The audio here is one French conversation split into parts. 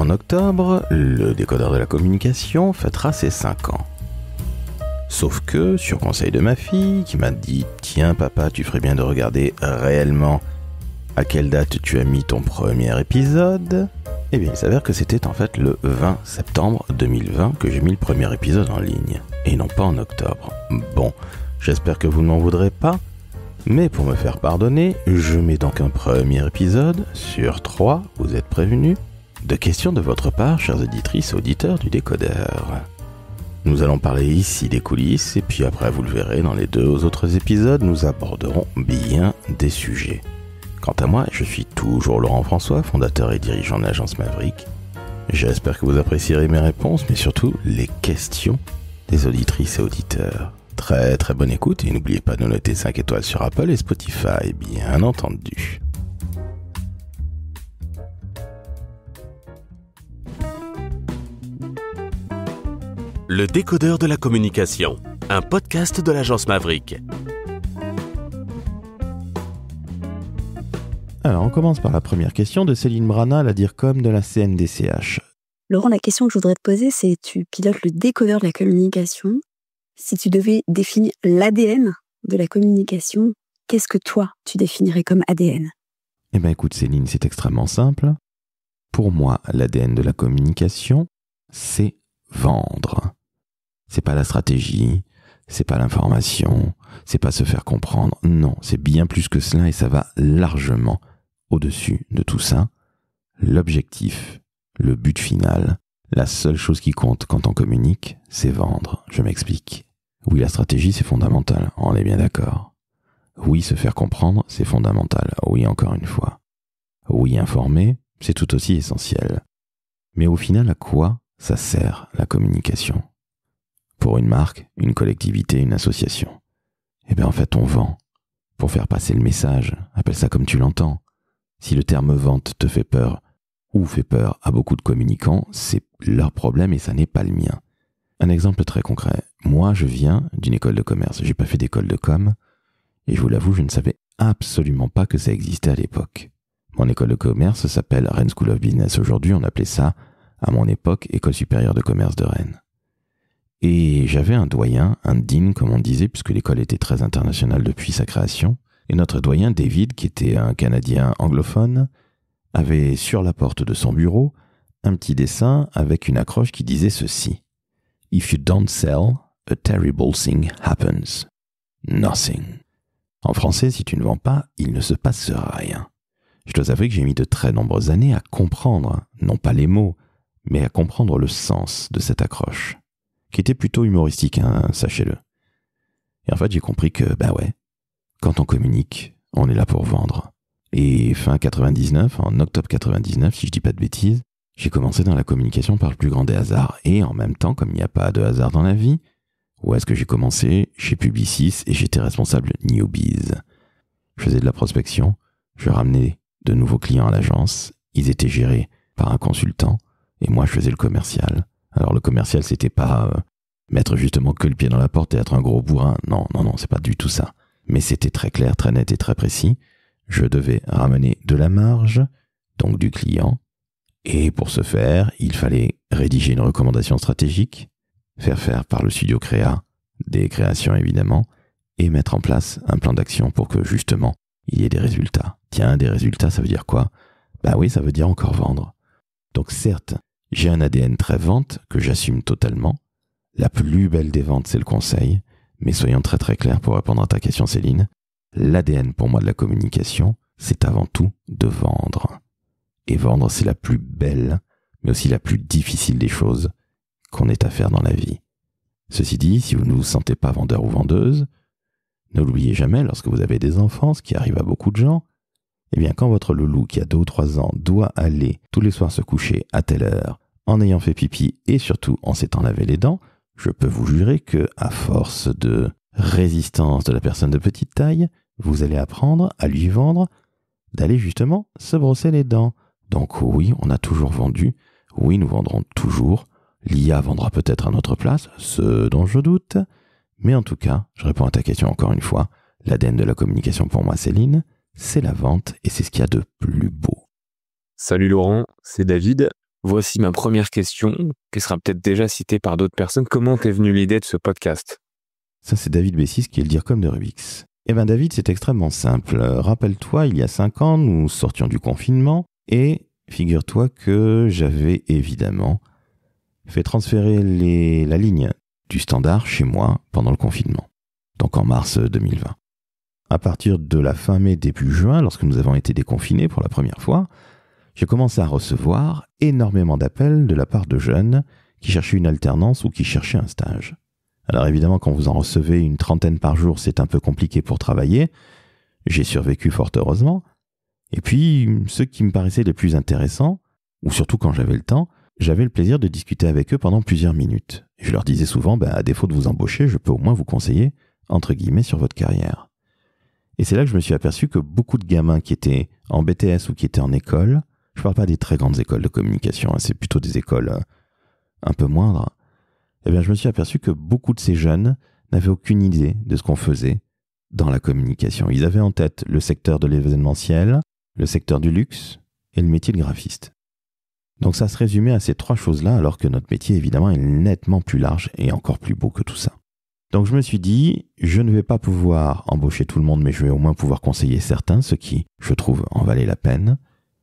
En octobre, le décodeur de la communication fêtera ses 5 ans. Sauf que, sur conseil de ma fille, qui m'a dit « Tiens papa, tu ferais bien de regarder réellement à quelle date tu as mis ton premier épisode ?» Eh bien, il s'avère que c'était en fait le 20 septembre 2020 que j'ai mis le premier épisode en ligne, et non pas en octobre. Bon, j'espère que vous ne m'en voudrez pas, mais pour me faire pardonner, je mets donc un premier épisode sur 3, vous êtes prévenus, de questions de votre part, chères auditrices et auditeurs du décodeur. Nous allons parler ici des coulisses, et puis après, vous le verrez, dans les 2 autres épisodes, nous aborderons bien des sujets. Quant à moi, je suis toujours Laurent François, fondateur et dirigeant de l'agence Maverick. J'espère que vous apprécierez mes réponses, mais surtout les questions des auditrices et auditeurs. Très très bonne écoute, et n'oubliez pas de noter 5 étoiles sur Apple et Spotify, bien entendu. Le décodeur de la communication, un podcast de l'agence Maverick. Alors, on commence par la première question de Céline Brana, la DIRCOM de la CNDCH. Laurent, la question que je voudrais te poser, c'est tu pilotes le décodeur de la communication. Si tu devais définir l'ADN de la communication, qu'est-ce que toi, tu définirais comme ADN ? Eh bien, écoute Céline, c'est extrêmement simple. Pour moi, l'ADN de la communication, c'est vendre. C'est pas la stratégie, c'est pas l'information, c'est pas se faire comprendre. Non, c'est bien plus que cela et ça va largement au-dessus de tout ça. L'objectif, le but final, la seule chose qui compte quand on communique, c'est vendre. Je m'explique. Oui, la stratégie, c'est fondamental, on est bien d'accord. Oui, se faire comprendre, c'est fondamental. Oui, encore une fois. Oui, informer, c'est tout aussi essentiel. Mais au final, à quoi ça sert la communication ? Pour une marque, une collectivité, une association. Eh bien en fait on vend. Pour faire passer le message, appelle ça comme tu l'entends. Si le terme vente te fait peur, ou fait peur à beaucoup de communicants, c'est leur problème et ça n'est pas le mien. Un exemple très concret. Moi je viens d'une école de commerce, j'ai pas fait d'école de com, et je vous l'avoue, je ne savais absolument pas que ça existait à l'époque. Mon école de commerce s'appelle Rennes School of Business. Aujourd'hui on appelait ça, à mon époque, École supérieure de commerce de Rennes. Et j'avais un doyen, un dean comme on disait, puisque l'école était très internationale depuis sa création. Et notre doyen, David, qui était un Canadien anglophone, avait sur la porte de son bureau un petit dessin avec une accroche qui disait ceci. « If you don't sell, a terrible thing happens. Nothing. » En français, si tu ne vends pas, il ne se passera rien. Je dois avouer que j'ai mis de très nombreuses années à comprendre, non pas les mots, mais à comprendre le sens de cette accroche, qui était plutôt humoristique, hein, sachez-le. Et en fait, j'ai compris que, quand on communique, on est là pour vendre. Et fin 99, en octobre 99, si je dis pas de bêtises, j'ai commencé dans la communication par le plus grand des hasards. Et en même temps, comme il n'y a pas de hasard dans la vie, où est-ce que j'ai commencé ? Chez Publicis, et j'étais responsable Newbies. Je faisais de la prospection, je ramenais de nouveaux clients à l'agence, ils étaient gérés par un consultant, et moi je faisais le commercial. Alors le commercial, c'était pas mettre justement que le pied dans la porte et être un gros bourrin. Non, c'est pas du tout ça. Mais c'était très clair, très net et très précis. Je devais ramener de la marge, donc du client. Et pour ce faire, il fallait rédiger une recommandation stratégique, faire par le studio Créa, des créations évidemment, et mettre en place un plan d'action pour que justement, il y ait des résultats. Tiens, des résultats, ça veut dire quoi ? Oui, ça veut dire encore vendre. Donc certes, j'ai un ADN très vente que j'assume totalement. La plus belle des ventes, c'est le conseil. Mais soyons très très clairs pour répondre à ta question, Céline. L'ADN pour moi de la communication, c'est avant tout de vendre. Et vendre, c'est la plus belle, mais aussi la plus difficile des choses qu'on ait à faire dans la vie. Ceci dit, si vous ne vous sentez pas vendeur ou vendeuse, ne l'oubliez jamais, lorsque vous avez des enfants, ce qui arrive à beaucoup de gens, eh bien, quand votre loulou qui a 2 ou 3 ans doit aller tous les soirs se coucher à telle heure, en ayant fait pipi et surtout en s'étant lavé les dents, je peux vous jurer que, à force de résistance de la personne de petite taille, vous allez apprendre à lui vendre d'aller justement se brosser les dents. Donc oui, on a toujours vendu, oui, nous vendrons toujours, l'IA vendra peut-être à notre place, ce dont je doute, mais en tout cas, je réponds à ta question encore une fois, l'ADN de la communication pour moi, Céline, c'est la vente et c'est ce qu'il y a de plus beau. Salut Laurent, c'est David. Voici ma première question, qui sera peut-être déjà citée par d'autres personnes. Comment t'es venue l'idée de ce podcast ? Ça, c'est David Bessis qui est le DIRCOM de Rubix. Eh bien, David, c'est extrêmement simple. Rappelle-toi, il y a 5 ans, nous sortions du confinement et figure-toi que j'avais évidemment fait transférer la ligne du standard chez moi pendant le confinement, donc en mars 2020. À partir de la fin mai, début juin, lorsque nous avons été déconfinés pour la première fois, j'ai commencé à recevoir énormément d'appels de la part de jeunes qui cherchaient une alternance ou qui cherchaient un stage. Alors évidemment, quand vous en recevez une 30aine par jour, c'est un peu compliqué pour travailler. J'ai survécu fort heureusement. Et puis, ceux qui me paraissaient les plus intéressants, ou surtout quand j'avais le temps, j'avais le plaisir de discuter avec eux pendant plusieurs minutes. Je leur disais souvent, à défaut de vous embaucher, je peux au moins vous conseiller, entre guillemets, sur votre carrière. Et c'est là que je me suis aperçu que beaucoup de gamins qui étaient en BTS ou qui étaient en école, je ne parle pas des très grandes écoles de communication, c'est plutôt des écoles un peu moindres, eh bien je me suis aperçu que beaucoup de ces jeunes n'avaient aucune idée de ce qu'on faisait dans la communication. Ils avaient en tête le secteur de l'événementiel, le secteur du luxe et le métier de graphiste. Donc ça se résumait à ces 3 choses-là, alors que notre métier évidemment est nettement plus large et encore plus beau que tout ça. Donc je me suis dit, je ne vais pas pouvoir embaucher tout le monde, mais je vais au moins pouvoir conseiller certains, ceux qui, je trouve, en valaient la peine.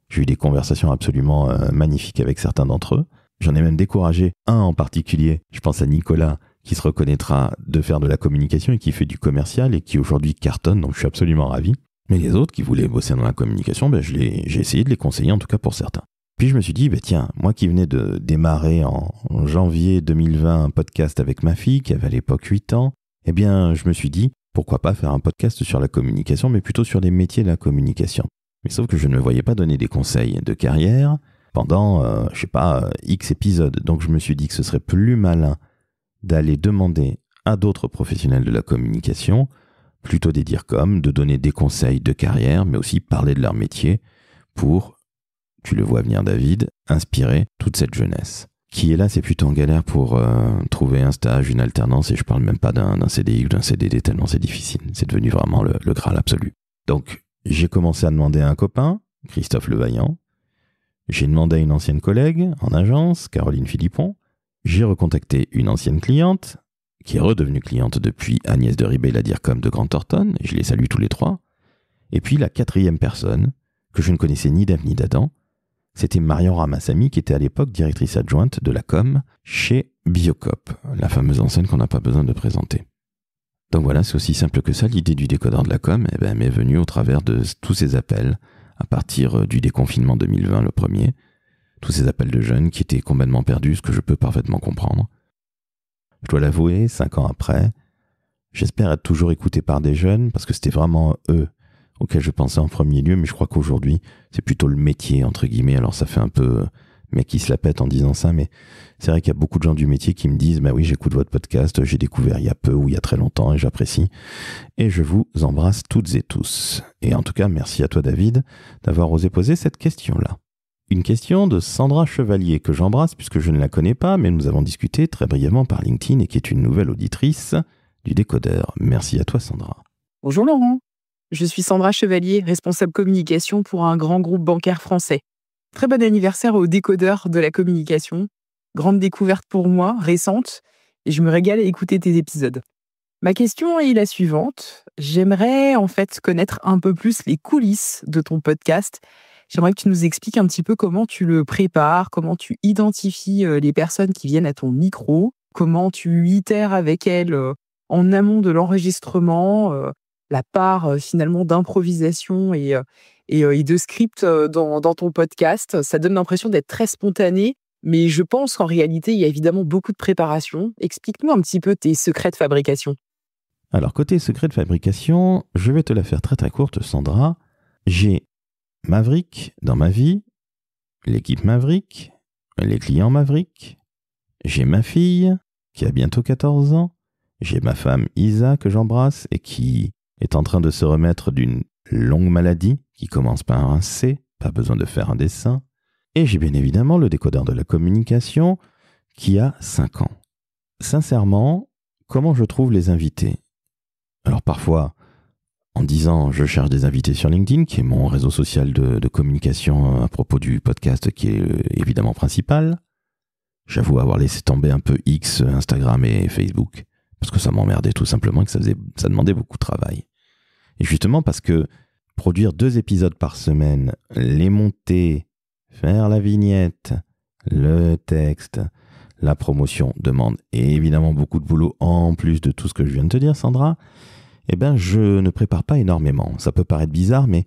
J'ai eu des conversations absolument magnifiques avec certains d'entre eux. J'en ai même découragé un en particulier, je pense à Nicolas, qui se reconnaîtra de faire de la communication et qui fait du commercial et qui aujourd'hui cartonne, donc je suis absolument ravi. Mais les autres qui voulaient bosser dans la communication, j'ai essayé de les conseiller, en tout cas pour certains. Puis je me suis dit, tiens, moi qui venais de démarrer en janvier 2020 un podcast avec ma fille, qui avait à l'époque 8 ans, eh bien je me suis dit, pourquoi pas faire un podcast sur la communication, mais plutôt sur les métiers de la communication. Mais sauf que je ne me voyais pas donner des conseils de carrière pendant, X épisodes. Donc je me suis dit que ce serait plus malin d'aller demander à d'autres professionnels de la communication, plutôt des DIRCOM, de donner des conseils de carrière, mais aussi parler de leur métier pour, tu le vois venir David, inspirer toute cette jeunesse. Qui est là, c'est plutôt en galère pour trouver un stage, une alternance, et je parle même pas d'un CDI ou d'un CDD, tellement c'est difficile. C'est devenu vraiment le Graal absolu. Donc, j'ai commencé à demander à un copain, Christophe Levaillant. J'ai demandé à une ancienne collègue en agence, Caroline Philippon. J'ai recontacté une ancienne cliente, qui est redevenue cliente depuis, Agnès de Ribet, la DIRCOM de Grand Thornton, et je les salue tous les 3. Et puis la 4e personne, que je ne connaissais ni d'Ève ni d'Adam, c'était Marion Ramassamy, qui était à l'époque directrice adjointe de la com chez Biocop, la fameuse enseigne qu'on n'a pas besoin de présenter. Donc voilà, c'est aussi simple que ça. L'idée du décodeur de la com m'est venue au travers de tous ces appels, à partir du déconfinement 2020, le premier, tous ces appels de jeunes qui étaient complètement perdus, ce que je peux parfaitement comprendre. Je dois l'avouer, 5 ans après, j'espère être toujours écouté par des jeunes, parce que c'était vraiment eux auxquels je pensais en premier lieu, mais je crois qu'aujourd'hui, c'est plutôt le métier, entre guillemets. Alors ça fait un peu mec qui se la pète en disant ça, mais c'est vrai qu'il y a beaucoup de gens du métier qui me disent, oui, j'écoute votre podcast, j'ai découvert il y a peu ou il y a très longtemps et j'apprécie. Et je vous embrasse toutes et tous. Et en tout cas, merci à toi David d'avoir osé poser cette question-là. Une question de Sandra Chevalier que j'embrasse puisque je ne la connais pas, mais nous avons discuté très brièvement par LinkedIn et qui est une nouvelle auditrice du décodeur. Merci à toi Sandra. Bonjour Laurent, je suis Sandra Chevalier, responsable communication pour un grand groupe bancaire français. Très bon anniversaire au décodeur de la communication. Grande découverte pour moi, récente, et je me régale à écouter tes épisodes. Ma question est la suivante. J'aimerais en fait connaître un peu plus les coulisses de ton podcast. J'aimerais que tu nous expliques un petit peu comment tu le prépares, comment tu identifies les personnes qui viennent à ton micro, comment tu itères avec elles en amont de l'enregistrement, la part finalement d'improvisation et de script dans ton podcast. Ça donne l'impression d'être très spontané, mais je pense qu'en réalité, il y a évidemment beaucoup de préparation. Explique-nous un petit peu tes secrets de fabrication. Alors, côté secret de fabrication, je vais te la faire très très courte, Sandra. J'ai Maverick dans ma vie, l'équipe Maverick, les clients Maverick, j'ai ma fille qui a bientôt 14 ans, j'ai ma femme Isa que j'embrasse et qui est en train de se remettre d'une longue maladie qui commence par un C, pas besoin de faire un dessin. Et j'ai bien évidemment le décodeur de la communication qui a 5 ans. Sincèrement, comment je trouve les invités ? Alors parfois, en disant je cherche des invités sur LinkedIn, qui est mon réseau social de communication à propos du podcast qui est évidemment principal. J'avoue avoir laissé tomber un peu X, Instagram et Facebook, parce que ça m'emmerdait tout simplement et que ça demandait beaucoup de travail. Et justement parce que produire 2 épisodes par semaine, les monter, faire la vignette, le texte, la promotion demande évidemment beaucoup de boulot en plus de tout ce que je viens de te dire, Sandra. Eh bien, je ne prépare pas énormément. Ça peut paraître bizarre, mais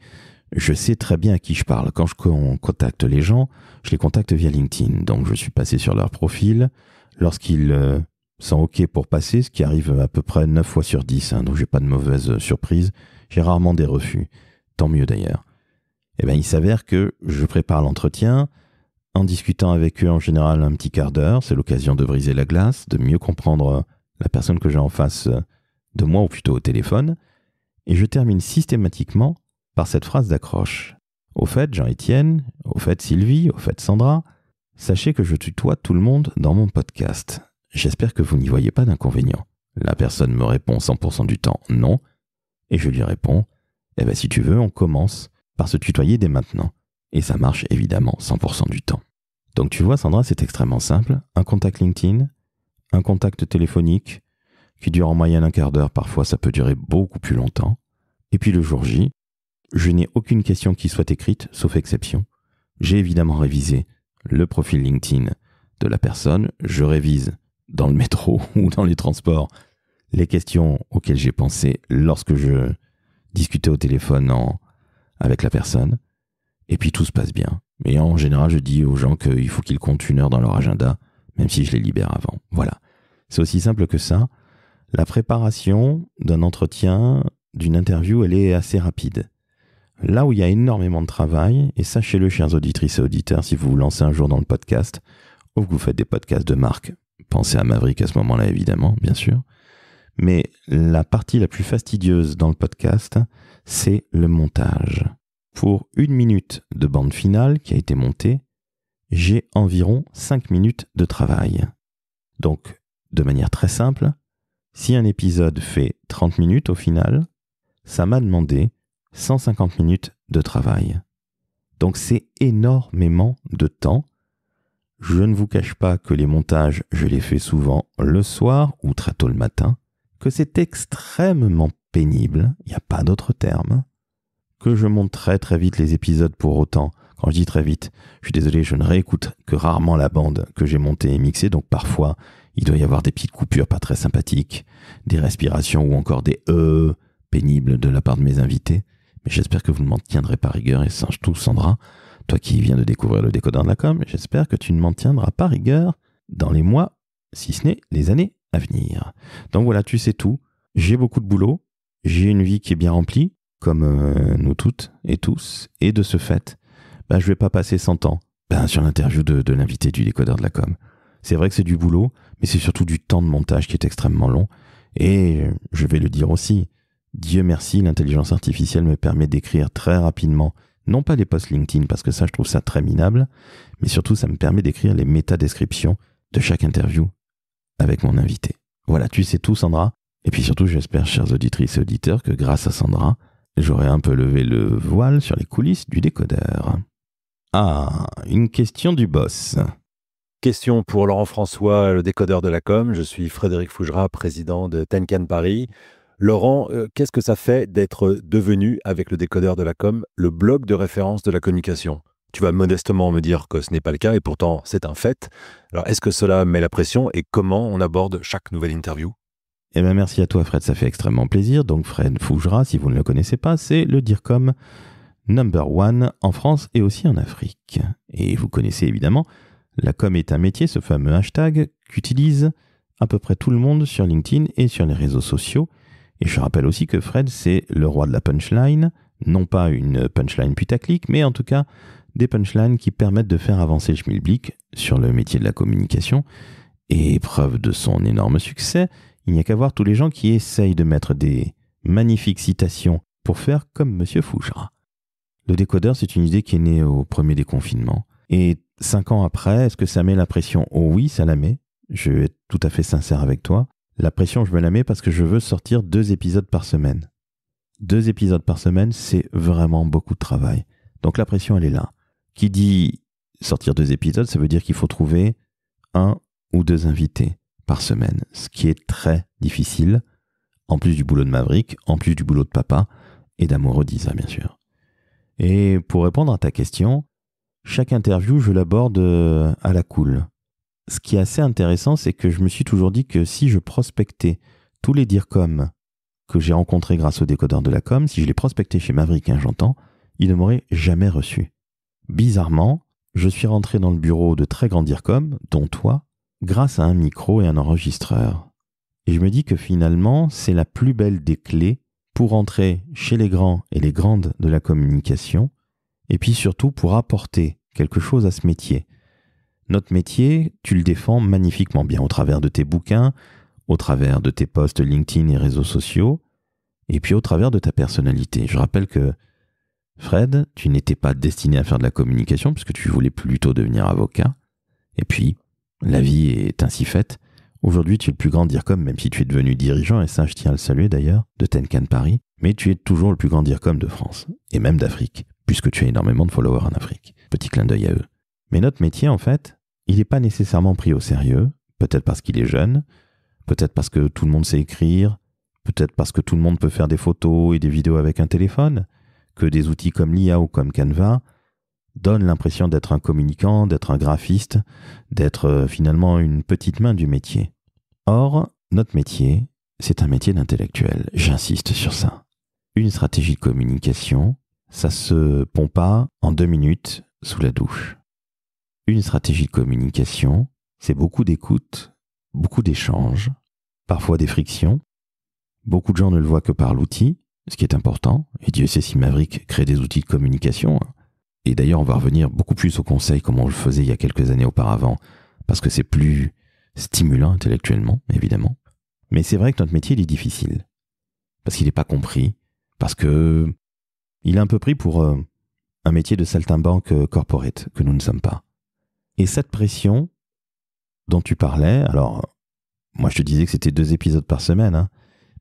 je sais très bien à qui je parle. Quand je contacte les gens, je les contacte via LinkedIn. Donc, je suis passé sur leur profil. Lorsqu'ils sont OK pour passer, ce qui arrive à peu près 9 fois sur 10, donc j'ai pas de mauvaise surprise. J'ai rarement des refus. Tant mieux d'ailleurs. Eh bien, il s'avère que je prépare l'entretien en discutant avec eux en général un petit quart d'heure. C'est l'occasion de briser la glace, de mieux comprendre la personne que j'ai en face de moi, ou plutôt au téléphone, et je termine systématiquement par cette phrase d'accroche. Au fait, Jean-Étienne, au fait, Sylvie, au fait, Sandra, sachez que je tutoie tout le monde dans mon podcast. J'espère que vous n'y voyez pas d'inconvénient. La personne me répond 100% du temps non, et je lui réponds, eh bien si tu veux, on commence par se tutoyer dès maintenant. Et ça marche évidemment 100% du temps. Donc tu vois, Sandra, c'est extrêmement simple. Un contact LinkedIn, un contact téléphonique, qui dure en moyenne un quart d'heure, parfois ça peut durer beaucoup plus longtemps. Et puis le jour J, je n'ai aucune question qui soit écrite, sauf exception. J'ai évidemment révisé le profil LinkedIn de la personne, je révise dans le métro ou dans les transports les questions auxquelles j'ai pensé lorsque je discutais au téléphone avec la personne, et puis tout se passe bien. Et en général, je dis aux gens qu'il faut qu'ils comptent 1 heure dans leur agenda, même si je les libère avant. Voilà. C'est aussi simple que ça. La préparation d'un entretien, d'une interview, elle est assez rapide. Là où il y a énormément de travail, et sachez-le, chers auditrices et auditeurs, si vous vous lancez un jour dans le podcast, ou que vous faites des podcasts de marque, pensez à Maverick à ce moment-là, évidemment, bien sûr. Mais la partie la plus fastidieuse dans le podcast, c'est le montage. Pour 1 minute de bande finale qui a été montée, j'ai environ 5 minutes de travail. Donc, de manière très simple, si un épisode fait 30 minutes au final, ça m'a demandé 150 minutes de travail. Donc c'est énormément de temps. Je ne vous cache pas que les montages, je les fais souvent le soir ou très tôt le matin, que c'est extrêmement pénible, il n'y a pas d'autre terme, que je monte très très vite les épisodes pour autant. Quand je dis très vite, je suis désolé, je ne réécoute que rarement la bande que j'ai montée et mixée, donc parfois il doit y avoir des petites coupures pas très sympathiques, des respirations ou encore des pénibles de la part de mes invités. Mais j'espère que vous ne m'en tiendrez pas rigueur, et surtout Sandra, toi qui viens de découvrir le décodeur de la com, j'espère que tu ne m'en tiendras pas rigueur dans les mois, si ce n'est les années à venir. Donc voilà, tu sais tout. J'ai beaucoup de boulot, j'ai une vie qui est bien remplie, comme nous toutes et tous, et de ce fait, je ne vais pas passer 100 ans sur l'interview de l'invité du décodeur de la com. C'est vrai que c'est du boulot, mais c'est surtout du temps de montage qui est extrêmement long. Et je vais le dire aussi, Dieu merci, l'intelligence artificielle me permet d'écrire très rapidement, non pas les posts LinkedIn, parce que ça, je trouve ça très minable, mais surtout, ça me permet d'écrire les métadescriptions de chaque interview avec mon invité. Voilà, tu sais tout, Sandra. Et puis surtout, j'espère, chers auditrices et auditeurs, que grâce à Sandra, j'aurai un peu levé le voile sur les coulisses du décodeur. Ah, une question du boss. Question pour Laurent François, le décodeur de la com. Je suis Frédéric Fougera, président de Tenkan Paris. Laurent, qu'est-ce que ça fait d'être devenu, avec le décodeur de la com, le blog de référence de la communication ? Tu vas modestement me dire que ce n'est pas le cas, et pourtant c'est un fait. Alors, est-ce que cela met la pression, et comment on aborde chaque nouvelle interview ? Eh bien, merci à toi, Fred, ça fait extrêmement plaisir. Donc, Fred Fougera, si vous ne le connaissez pas, c'est le DIRCOM #1 en France et aussi en Afrique. Et vous connaissez évidemment, la com est un métier, ce fameux hashtag qu'utilise à peu près tout le monde sur LinkedIn et sur les réseaux sociaux. Et je rappelle aussi que Fred, c'est le roi de la punchline, non pas une punchline putaclic, mais en tout cas des punchlines qui permettent de faire avancer le schmilblick sur le métier de la communication. Et preuve de son énorme succès, il n'y a qu'à voir tous les gens qui essayent de mettre des magnifiques citations pour faire comme Monsieur Fougera. Le décodeur, c'est une idée qui est née au premier déconfinement. Et 5 ans après, est-ce que ça met la pression ? Oh oui, ça la met. Je vais être tout à fait sincère avec toi. La pression, je me la mets parce que je veux sortir 2 épisodes par semaine. 2 épisodes par semaine, c'est vraiment beaucoup de travail. Donc la pression, elle est là. Qui dit sortir 2 épisodes, ça veut dire qu'il faut trouver 1 ou 2 invités par semaine, ce qui est très difficile, en plus du boulot de Maverick, en plus du boulot de papa et d'amoureux d'Isa, bien sûr. Et pour répondre à ta question, chaque interview, je l'aborde à la cool. Ce qui est assez intéressant, c'est que je me suis toujours dit que si je prospectais tous les DIRCOM que j'ai rencontrés grâce au décodeur de la com, si je les prospectais chez Maverick, j'entends, ils ne m'auraient jamais reçu. Bizarrement, je suis rentré dans le bureau de très grands DIRCOM, dont toi, grâce à un micro et un enregistreur. Et je me dis que finalement, c'est la plus belle des clés pour entrer chez les grands et les grandes de la communication, et puis surtout pour apporter quelque chose à ce métier. Notre métier, tu le défends magnifiquement bien au travers de tes bouquins, au travers de tes posts LinkedIn et réseaux sociaux, et puis au travers de ta personnalité. Je rappelle que, Fred, tu n'étais pas destiné à faire de la communication puisque tu voulais plutôt devenir avocat. Et puis, la vie est ainsi faite. Aujourd'hui, tu es le plus grand DIRCOM, même si tu es devenu dirigeant, et ça, je tiens à le saluer d'ailleurs, de Tenkan Paris, mais tu es toujours le plus grand DIRCOM de France, et même d'Afrique, puisque tu as énormément de followers en Afrique. Petit clin d'œil à eux. Mais notre métier, en fait, il n'est pas nécessairement pris au sérieux, peut-être parce qu'il est jeune, peut-être parce que tout le monde sait écrire, peut-être parce que tout le monde peut faire des photos et des vidéos avec un téléphone, que des outils comme l'IA ou comme Canva donnent l'impression d'être un communicant, d'être un graphiste, d'être finalement une petite main du métier. Or, notre métier, c'est un métier d'intellectuel. J'insiste sur ça. Une stratégie de communication, ça se pond pas en 2 minutes sous la douche. Une stratégie de communication, c'est beaucoup d'écoute, beaucoup d'échanges, parfois des frictions. Beaucoup de gens ne le voient que par l'outil, ce qui est important. Et Dieu sait si Maverick crée des outils de communication. Et d'ailleurs, on va revenir beaucoup plus au conseil comme on le faisait il y a quelques années auparavant, parce que c'est plus stimulant intellectuellement, évidemment. Mais c'est vrai que notre métier, il est difficile. Parce qu'il n'est pas compris, parce que il est un peu pris pour un métier de saltimbanque corporate, que nous ne sommes pas. Et cette pression dont tu parlais, alors, moi je te disais que c'était 2 épisodes par semaine,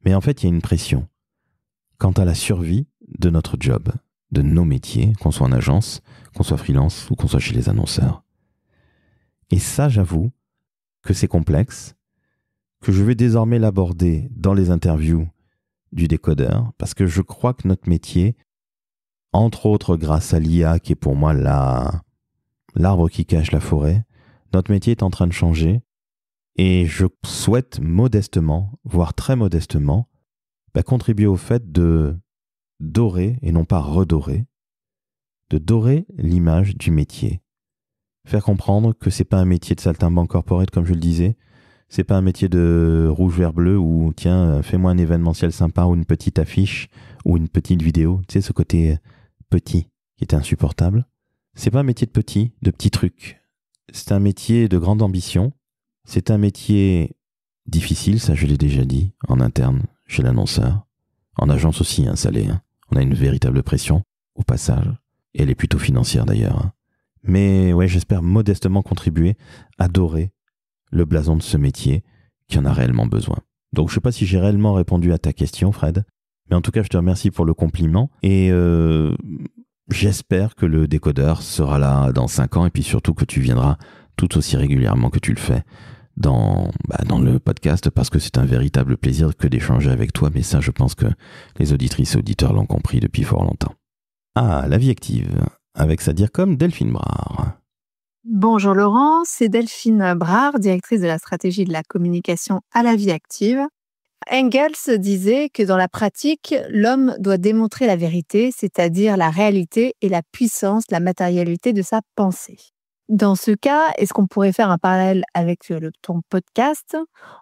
mais en fait, il y a une pression quant à la survie de notre job, de nos métiers, qu'on soit en agence, qu'on soit freelance ou qu'on soit chez les annonceurs. Et ça, j'avoue que c'est complexe, que je vais désormais l'aborder dans les interviews du décodeur, parce que je crois que notre métier, entre autres grâce à l'IA, qui est pour moi l'arbre qui cache la forêt, notre métier est en train de changer, et je souhaite modestement, voire très modestement, contribuer au fait de dorer, et non pas redorer, de dorer l'image du métier. Faire comprendre que c'est pas un métier de saltimbanque corporate, comme je le disais, c'est pas un métier de rouge, vert, bleu, où tiens, fais-moi un événementiel sympa, ou une petite affiche, ou une petite vidéo, tu sais, ce côté petit qui est insupportable. C'est pas un métier de petits trucs. C'est un métier de grande ambition. C'est un métier difficile, ça je l'ai déjà dit, en interne, chez l'annonceur. En agence aussi, ça l'est. On a une véritable pression, au passage. Et elle est plutôt financière d'ailleurs. Mais ouais, j'espère modestement contribuer à dorer le blason de ce métier qui en a réellement besoin. Donc je sais pas si j'ai réellement répondu à ta question, Fred, mais en tout cas je te remercie pour le compliment et j'espère que le décodeur sera là dans 5 ans et puis surtout que tu viendras tout aussi régulièrement que tu le fais dans le podcast, parce que c'est un véritable plaisir que d'échanger avec toi, mais ça je pense que les auditrices et auditeurs l'ont compris depuis fort longtemps. Ah, la vie active, avec sa DIRCOM Delphine Brard. Bonjour Laurent, c'est Delphine Brard, directrice de la stratégie de la communication à la vie active. Engels disait que dans la pratique, l'homme doit démontrer la vérité, c'est-à-dire la réalité et la puissance, la matérialité de sa pensée. Dans ce cas, est-ce qu'on pourrait faire un parallèle avec ton podcast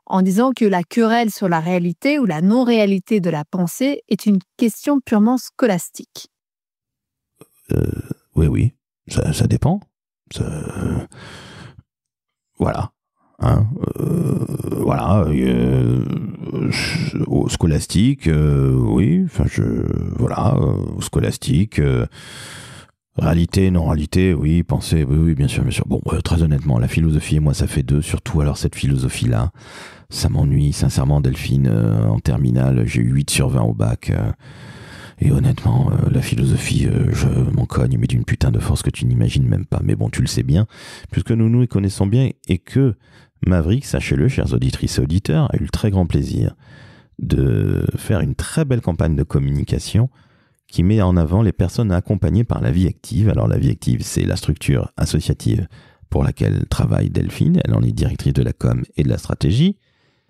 en disant que la querelle sur la réalité ou la non-réalité de la pensée est une question purement scolastique ? Oui, ça dépend. Voilà. Scolastique, oui, scolastique, réalité, non-réalité, oui, pensée, oui, bien sûr. Bon, très honnêtement, la philosophie et moi, ça fait 2, surtout alors cette philosophie-là, ça m'ennuie, sincèrement, Delphine, en terminale, j'ai eu 8 sur 20 au bac, Et honnêtement, la philosophie, je m'en cogne, mais d'une putain de force que tu n'imagines même pas. Mais bon, tu le sais bien, puisque nous nous y connaissons bien et que Maverick, sachez-le, chers auditrices et auditeurs, a eu le très grand plaisir de faire une très belle campagne de communication qui met en avant les personnes accompagnées par la vie active. Alors la vie active, c'est la structure associative pour laquelle travaille Delphine. Elle en est directrice de la com et de la stratégie.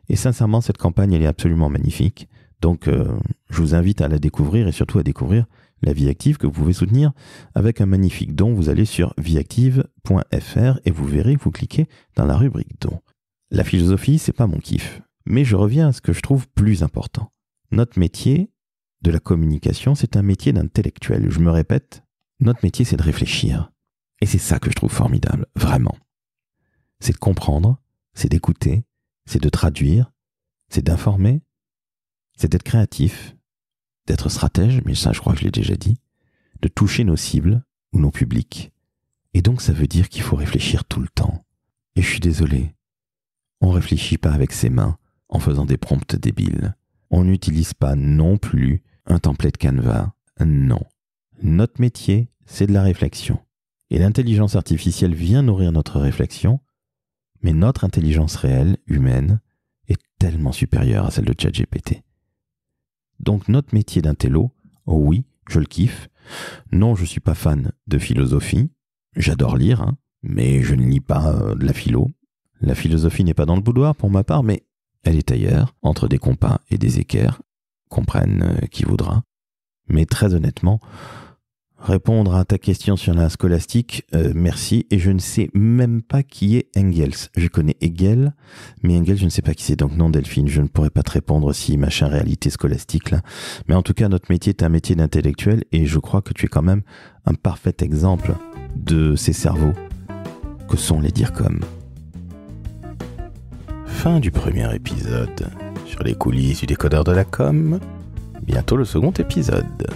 Et sincèrement, cette campagne, elle est absolument magnifique. Donc, je vous invite à la découvrir et surtout à découvrir la Vie Active que vous pouvez soutenir avec un magnifique don. Vous allez sur vieactive.fr et vous verrez, vous cliquez dans la rubrique don. La philosophie, c'est pas mon kiff. Mais je reviens à ce que je trouve plus important. Notre métier de la communication, c'est un métier d'intellectuel. Je me répète, notre métier, c'est de réfléchir. Et c'est ça que je trouve formidable, vraiment. C'est de comprendre, c'est d'écouter, c'est de traduire, c'est d'informer, c'est d'être créatif, d'être stratège, mais ça je crois que je l'ai déjà dit, de toucher nos cibles ou nos publics. Et donc ça veut dire qu'il faut réfléchir tout le temps. Et je suis désolé, on ne réfléchit pas avec ses mains en faisant des prompts débiles. On n'utilise pas non plus un template Canva, non. Notre métier, c'est de la réflexion. Et l'intelligence artificielle vient nourrir notre réflexion, mais notre intelligence réelle, humaine, est tellement supérieure à celle de ChatGPT. Donc notre métier d'intello, oh oui, je le kiffe. Non, je ne suis pas fan de philosophie. J'adore lire, mais je ne lis pas de la philo. La philosophie n'est pas dans le boudoir pour ma part, mais elle est ailleurs, entre des compas et des équerres. Comprenne qui voudra. Mais très honnêtement, répondre à ta question sur la scolastique, merci. Et je ne sais même pas qui est Engels. Je connais Hegel, mais Engels, je ne sais pas qui c'est. Donc non, Delphine, je ne pourrais pas te répondre si machin réalité scolastique là. Mais en tout cas, notre métier est un métier d'intellectuel et je crois que tu es quand même un parfait exemple de ces cerveaux que sont les DIRCOM. Fin du premier épisode sur les coulisses du décodeur de la com. Bientôt le second épisode.